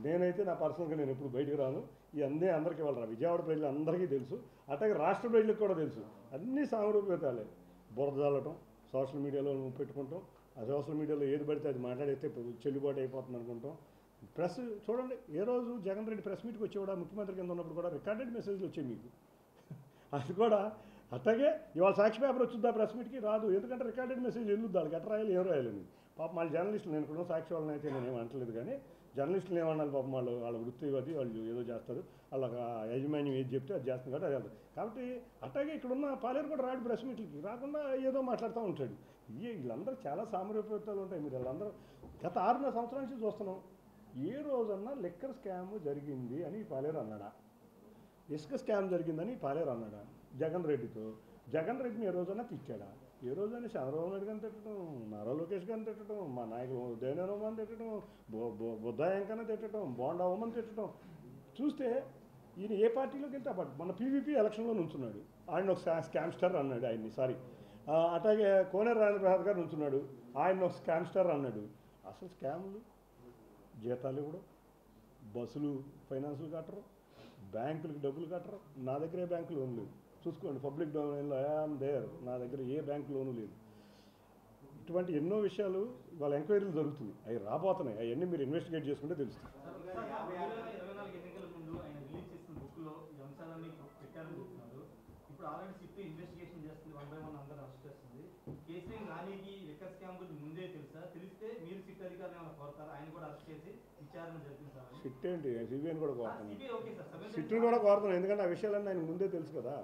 నేనైతే నా పర్సనల్గా నేను ఎప్పుడు బయటకు రాను. ఇవన్నీ అందరికీ వాళ్ళ విజయవాడ ప్రజలు అందరికీ తెలుసు, అట్లాగే రాష్ట్ర ప్రజలకు కూడా తెలుసు. అన్నీ సామరూప్యతాలే. బురద చల్లటం, సోషల్ మీడియాలో పెట్టుకుంటాం, ఆ సోషల్ మీడియాలో ఏది పడితే అది మాట్లాడితే చెల్లుబాటు అయిపోతుంది అనుకుంటాం. ప్రెస్ చూడండి, ఏ రోజు జగన్ రెడ్డి ప్రెస్ మీట్కి వచ్చేవాడు ముఖ్యమంత్రి కింద ఉన్నప్పుడు కూడా రికార్డెడ్ మెసేజ్లు వచ్చాయి మీకు. అది కూడా అట్లాగే ఇవాళ సాక్షి పేపర్ వచ్చిందా ప్రెస్ మీట్కి రాదు, ఎందుకంటే రికార్డెడ్ మెసేజ్ వెళ్ళొద్దు వాళ్ళకి, ఎట్లా రాయాలి ఏం రాయాలని. పాపం వాళ్ళ జర్నలిస్టులు, నేను కూడా సాక్షి వాళ్ళని అయితే నేను ఏమంటలేదు, కానీ జర్నలిస్టులు ఏమన్నాను పాపం వాళ్ళ వృత్తి అది వాళ్ళు ఏదో చేస్తారు, వాళ్ళ యాజమాన్యం ఏది చెప్తే అది చేస్తుంది కాబట్టి అది. కాబట్టి అట్లాగే ఇక్కడున్న పాలేరు కూడా రాడు ప్రెస్ మీట్లకి, రాకుండా ఏదో మాట్లాడుతూ ఉంటాడు. వీళ్ళందరూ చాలా సామరూప్యతలు ఉంటాయి. మీరు వాళ్ళందరూ గత 6 సంవత్సరాల నుంచి చూస్తున్నాం. ఏ రోజన్నా లిక్కర్ స్కామ్ జరిగింది అని పాలేరు అన్నాడా? ఇసుక స్కామ్ జరిగిందని పాలేరు అన్నాడా? జగన్ రెడ్డితో జగన్ రెడ్డిని ఏ రోజన్నా తిట్టాడా? ఏ రోజైనా చంద్రబాబు నాయుడు గారిని తిట్టడం, నారా లోకేష్ గారిని తిట్టడం, మా నాయకులు దేవేంద్రబాబుని తిట్టడం, బుద్ధాయంకన్నా తిట్టడం, బోండా ఉమ్మని తిట్టడం చూస్తే ఈయన ఏ పార్టీలోకి వెళ్తే మన పీవీపీ ఎలక్షన్లో నుంచున్నాడు, ఆయన ఒక స్కామ్స్టర్ అన్నాడు ఆయన్ని. అట్లాగే కోనేరు రాజప్రసాద్ గారు నుంచున్నాడు, ఆయన ఒక స్కామ్స్టర్ అన్నాడు. అసలు స్కాములు, జీతాలు ఇవ్వడం, బస్సులు ఫైనాన్సులు కట్టరు, బ్యాంకులకు డబ్బులు కట్టరు. నా దగ్గరే బ్యాంకులు ఉండలేవు, చూసుకోండి, పబ్లిక్ డొమైన్లో ఐఆమ్ దేర్, నా దగ్గర ఏ బ్యాంక్ లోను లేదు. ఇటువంటి ఎన్నో విషయాలు వాళ్ళ ఎంక్వైరీలు జరుగుతుంది, అవి రాబోతున్నాయి. అవన్నీ మీరు ఇన్వెస్టిగేట్ చేసుకుంటే తెలుస్తుంది. సిట్ ఏంటి, సిబిఐని కూడా కోరుతున్నాను, సిట్ని కూడా కోరుతున్నాను. ఎందుకంటే ఆ విషయాలన్నీ ఆయన ముందే తెలుసు కదా.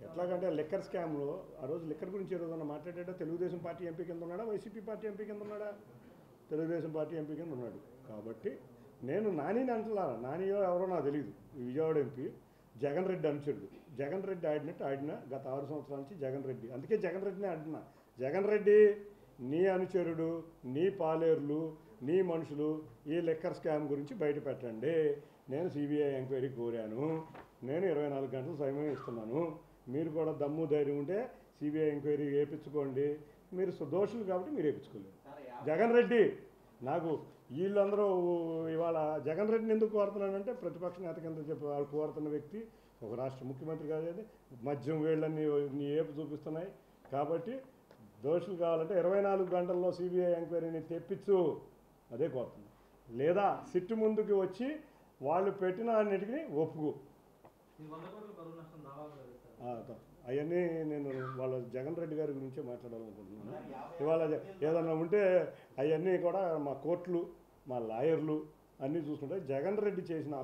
ఎట్లాగంటే లిక్కర్ స్కామ్లో ఆ రోజు లిక్కర్ గురించి ఏదైనా మాట్లాడేటో తెలుగుదేశం పార్టీ ఎంపీ కింద ఉన్నాడా, వైసీపీ పార్టీ ఎంపీ కింద ఉన్నాడా? తెలుగుదేశం పార్టీ ఎంపీ కింద ఉన్నాడు. కాబట్టి నేను నానిని అంటున్నాను, నానియో ఎవరో నాకు తెలియదు, విజయవాడ ఎంపీ జగన్ రెడ్డి అనుచరుడు. జగన్ రెడ్డి ఆడినట్టు ఆడిన గత 6 సంవత్సరాల నుంచి జగన్ రెడ్డి. అందుకే జగన్ రెడ్డినే అంటున్నా, జగన్ రెడ్డి నీ అనుచరుడు, నీ పాలేర్లు, నీ మనుషులు ఈ లిక్కర్ స్కామ్ గురించి బయట పెట్టండి. నేను సిబిఐ ఎంక్వైరీ కోరాను, నేను 24 గంటలు సమయం ఇస్తున్నాను. మీరు కూడా దమ్ము ధైర్యం ఉంటే సిబిఐ ఎంక్వైరీ వేయించుకోండి. మీరు దోషులు కాబట్టి మీరు వేయించుకోలేరు. జగన్ రెడ్డి నాకు వీళ్ళందరూ ఇవాళ జగన్ రెడ్డిని ఎందుకు కోరుతున్నానంటే ప్రతిపక్ష నేత కింద చెప్పి వాళ్ళు కోరుతున్న వ్యక్తి ఒక రాష్ట్ర ముఖ్యమంత్రి కాదు, మద్యం వేళ్ళన్నీ నీ ఏపు చూపిస్తున్నాయి. కాబట్టి దోషులు కావాలంటే 24 గంటల్లో సిబిఐ ఎంక్వైరీని తెప్పించు, అదే కోరుతున్నాను. లేదా సిట్టు ముందుకు వచ్చి వాళ్ళు పెట్టిన అన్నిటికీ ఒప్పుకు. అవన్నీ నేను వాళ్ళ జగన్ రెడ్డి గారి గురించే మాట్లాడాలనుకుంటున్నాను. ఇవాళ ఏదన్నా ఉంటే అవన్నీ కూడా మా కోర్టులు, మా లాయర్లు అన్నీ చూసుకుంటే జగన్ రెడ్డి చేసిన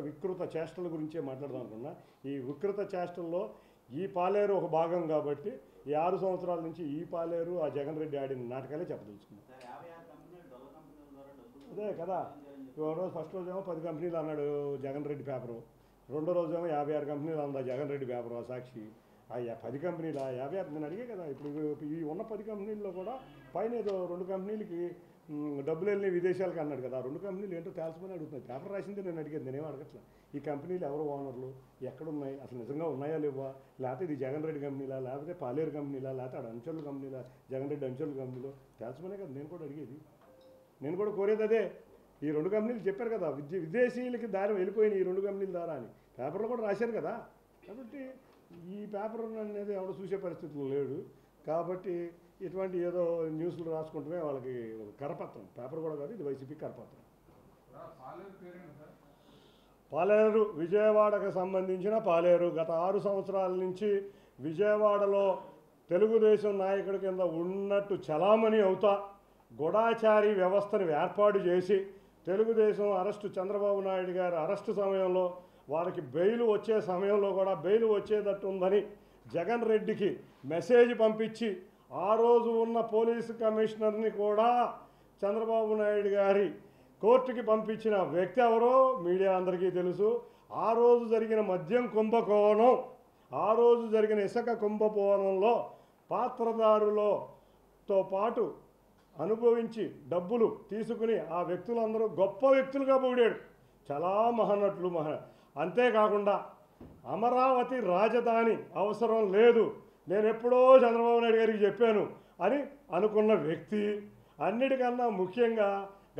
వికృత చేష్టల గురించే మాట్లాడదాం అనుకున్నా. ఈ వికృత చేష్టల్లో ఈ పాలేరు ఒక భాగం కాబట్టి ఈ 6 సంవత్సరాల నుంచి ఈ పాలేరు ఆ జగన్ రెడ్డి ఆడిన నాటకాలే చెప్పదలుచుకున్నాం. అదే కదా, రోజు ఫస్ట్ రోజేమో 10 కంపెనీలు అన్నాడు జగన్ రెడ్డి పేపరు, రెండో రోజేమో 56 కంపెనీలు అన్నా జగన్ రెడ్డి పేపరు సాక్షి. ఆ 10 కంపెనీలు 56 నేను అడిగే కదా. ఇప్పుడు ఈ ఉన్న 10 కంపెనీల్లో కూడా పైన ఏదో 2 కంపెనీలకి డబ్బులు వెళ్ళి విదేశాలకు అన్నాడు కదా. 2 కంపెనీలు ఏంటో తేల్చమని అడుగుతున్నాయి. పేపర్ రాసిందే నేను అడిగేది, నేనేం అడగట్లా. ఈ కంపెనీలు ఎవరు ఓనర్లు, ఎక్కడున్నాయి, అసలు నిజంగా ఉన్నాయా లేవా, లేకపోతే ఇది జగన్ రెడ్డి కంపెనీలా, లేకపోతే పాలేరు కంపెనీలా, లేకపోతే ఆడ అంచెలు కంపెనీలా, జగన్ రెడ్డి అంచెలు కంపెనీలో తేల్చమనే కదా నేను కూడా అడిగేది. నేను కూడా కోరేది అదే. ఈ 2 కంపెనీలు చెప్పారు కదా, విదేశీయులకి దారి వెళ్ళిపోయిన ఈ 2 కంపెనీల ద్వారా అని పేపర్లో కూడా రాశారు కదా. కాబట్టి ఈ పేపర్ అనేది ఎవరు చూసే పరిస్థితులు లేడు. కాబట్టి ఇటువంటి ఏదో న్యూస్లు రాసుకుంటమే వాళ్ళకి ఒక కరపత్రం, పేపర్ కూడా కాదు, ఇది వైసీపీ కరపత్రం. పాలేరు విజయవాడకు సంబంధించిన పాలేరు గత 6 సంవత్సరాల నుంచి విజయవాడలో తెలుగుదేశం నాయకుడి కింద ఉన్నట్టు చలామణి అవుతా గూఢాచారి వ్యవస్థను ఏర్పాటు చేసి తెలుగుదేశం అరెస్టు చంద్రబాబు నాయుడు గారి అరెస్టు సమయంలో వారికి బెయిల్ వచ్చే సమయంలో కూడా బెయిల్ వచ్చేటట్టు ఉందని జగన్ రెడ్డికి మెసేజ్ పంపించి ఆ రోజు ఉన్న పోలీసు కమిషనర్ని కూడా చంద్రబాబు నాయుడు గారి కోర్టుకి పంపించిన వ్యక్తి ఎవరో మీడియా అందరికీ తెలుసు. ఆ రోజు జరిగిన మద్యం కుంభకోణం, ఆ రోజు జరిగిన ఇసుక కుంభకోణంలో పాత్రదారులతో పాటు అనుభవించి డబ్బులు తీసుకుని ఆ వ్యక్తులందరూ గొప్ప వ్యక్తులుగా పొగిడాడు, చాలా మహానటులు అంతేకాకుండా అమరావతి రాజధాని అవసరం లేదు, నేను ఎప్పుడో చంద్రబాబు నాయుడు గారికి చెప్పాను అని అనుకున్న వ్యక్తి. అన్నిటికన్నా ముఖ్యంగా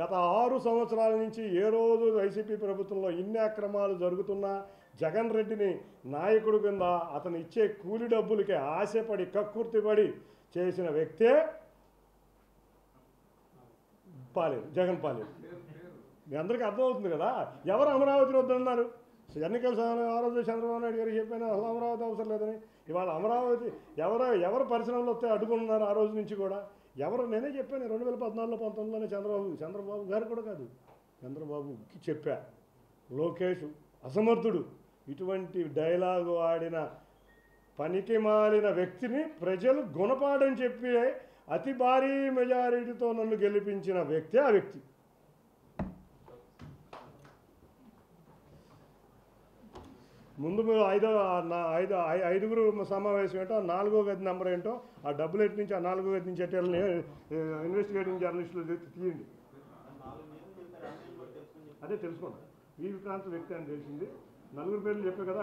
గత 6 సంవత్సరాల నుంచి ఏ రోజు వైసీపీ ప్రభుత్వంలో ఇన్ని అక్రమాలు జరుగుతున్నా జగన్ రెడ్డిని నాయకుడు కింద అతను ఇచ్చే కూలి డబ్బులకి ఆశపడి కక్కుర్తిపడి చేసిన వ్యక్తే పాలేరు, జగన్ పాలేరు. మీ అందరికీ అర్థమవుతుంది కదా ఎవరు అమరావతిని వద్దన్నారు. ఎన్నికల సమయంలో ఆ రోజు చంద్రబాబు నాయుడు గారికి చెప్పాను అసలు అమరావతి అవసరం లేదని. ఇవాళ అమరావతి ఎవరు పరిశ్రమలు వస్తే అడ్డుకుంటున్నారు ఆ రోజు నుంచి కూడా. నేనే చెప్పాను 2014లో 19లోనే చంద్రబాబు గారు కూడా కాదు, చంద్రబాబుకి చెప్పా, లోకేష్ అసమర్థుడు, ఇటువంటి డైలాగు ఆడిన పనికి మాలిన వ్యక్తిని ప్రజలు గుణపాఠం చెప్పి అతి భారీ మెజారిటీతో నన్ను గెలిపించిన వ్యక్తి ఆ వ్యక్తి. ముందు ఐదుగురు సమావేశం ఏంటో, 4వ గది నెంబర్ ఏంటో, ఆ డబ్బులు ఎటు నుంచి ఆ 4వ గది నుంచి ఎట్టాలని ఇన్వెస్టిగేటింగ్ జర్నలిస్టులు తీయండి. అదే తెలుసుకోండి, ఈ ప్రాంత వ్యక్తి అని తెలిసింది. 4 పేర్లు చెప్పే కదా.